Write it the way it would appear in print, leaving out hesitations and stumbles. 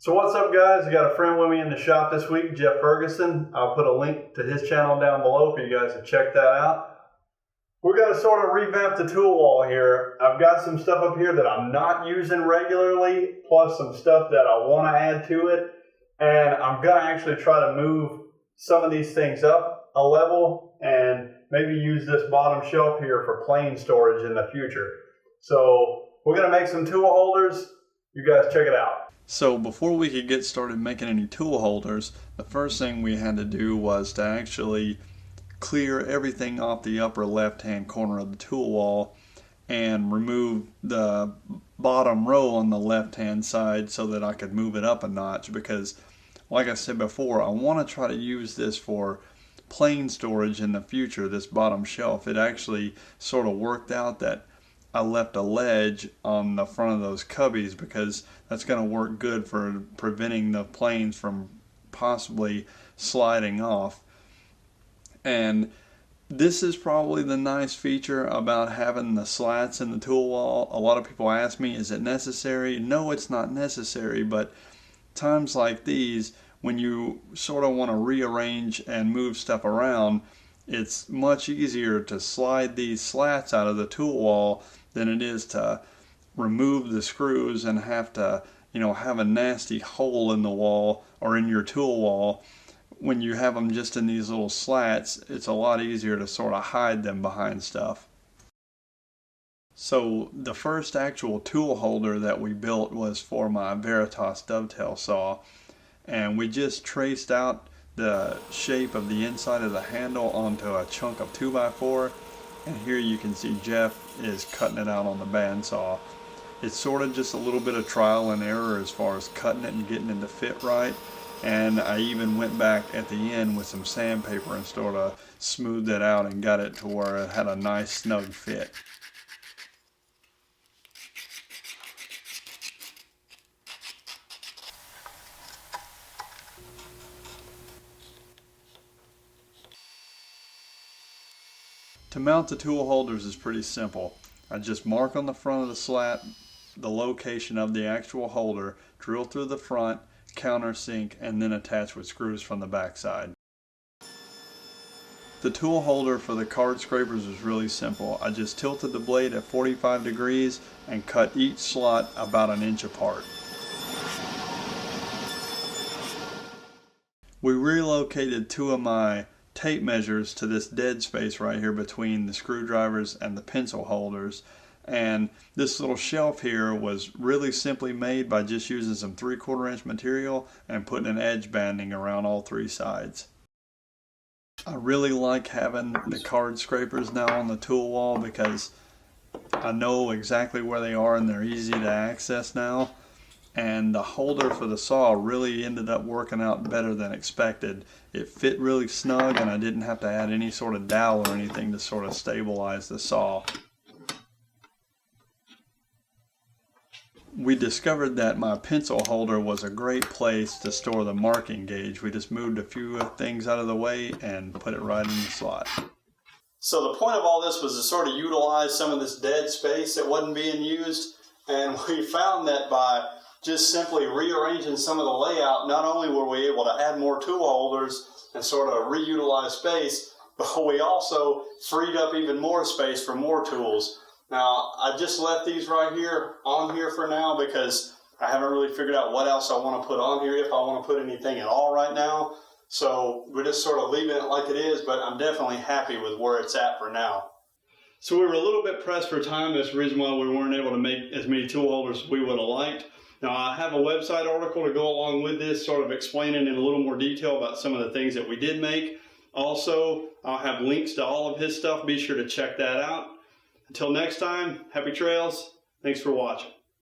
So what's up, guys? I got a friend with me in the shop this week, Jeff Ferguson. I'll put a link to his channel down below for you guys to check that out. We're going to sort of revamp the tool wall here. I've got some stuff up here that I'm not using regularly, plus some stuff that I want to add to it. And I'm going to actually try to move some of these things up a level and maybe use this bottom shelf here for plane storage in the future. So we're going to make some tool holders. You guys check it out. So before we could get started making any tool holders, the first thing we had to do was to actually clear everything off the upper left hand corner of the tool wall and remove the bottom row on the left hand side so that I could move it up a notch, because like I said before, I want to try to use this for plane storage in the future, this bottom shelf. It actually sort of worked out that I left a ledge on the front of those cubbies because that's going to work good for preventing the planes from possibly sliding off. And this is probably the nice feature about having the slats in the tool wall. A lot of people ask me, is it necessary? No, it's not necessary, but times like these, when you sort of want to rearrange and move stuff around, it's much easier to slide these slats out of the tool wall than it is to remove the screws and have to, have a nasty hole in the wall or in your tool wall. When you have them just in these little slats, it's a lot easier to sort of hide them behind stuff. So the first actual tool holder that we built was for my Veritas dovetail saw, and we just traced out the shape of the inside of the handle onto a chunk of 2x4, and here you can see Jeff is cutting it out on the bandsaw. It's sort of just a little bit of trial and error as far as cutting it and getting it to fit right, and I even went back at the end with some sandpaper and sort of smoothed it out and got it to where it had a nice snug fit. To mount the tool holders is pretty simple. I just mark on the front of the slat the location of the actual holder, drill through the front, countersink, and then attach with screws from the back side. The tool holder for the card scrapers is really simple. I just tilted the blade at 45 degrees and cut each slot about an inch apart. We relocated two of my tape measures to this dead space right here between the screwdrivers and the pencil holders, and this little shelf here was really simply made by just using some 3/4 inch material and putting an edge banding around all three sides. I really like having the card scrapers now on the tool wall because I know exactly where they are and they're easy to access now. And the holder for the saw really ended up working out better than expected. It fit really snug and I didn't have to add any sort of dowel or anything to sort of stabilize the saw. We discovered that my pencil holder was a great place to store the marking gauge. We just moved a few things out of the way and put it right in the slot. So the point of all this was to sort of utilize some of this dead space that wasn't being used, and we found that by just simply rearranging some of the layout, not only were we able to add more tool holders and sort of reutilize space, but we also freed up even more space for more tools. Now, I just left these right here on here for now because I haven't really figured out what else I want to put on here, if I want to put anything at all right now. So we're just sort of leaving it like it is, but I'm definitely happy with where it's at for now. So we were a little bit pressed for time. That's the reason why we weren't able to make as many tool holders as we would have liked. Now, I have a website article to go along with this, sort of explaining in a little more detail about some of the things that we did make. Also, I'll have links to all of his stuff. Be sure to check that out. Until next time, happy trails. Thanks for watching.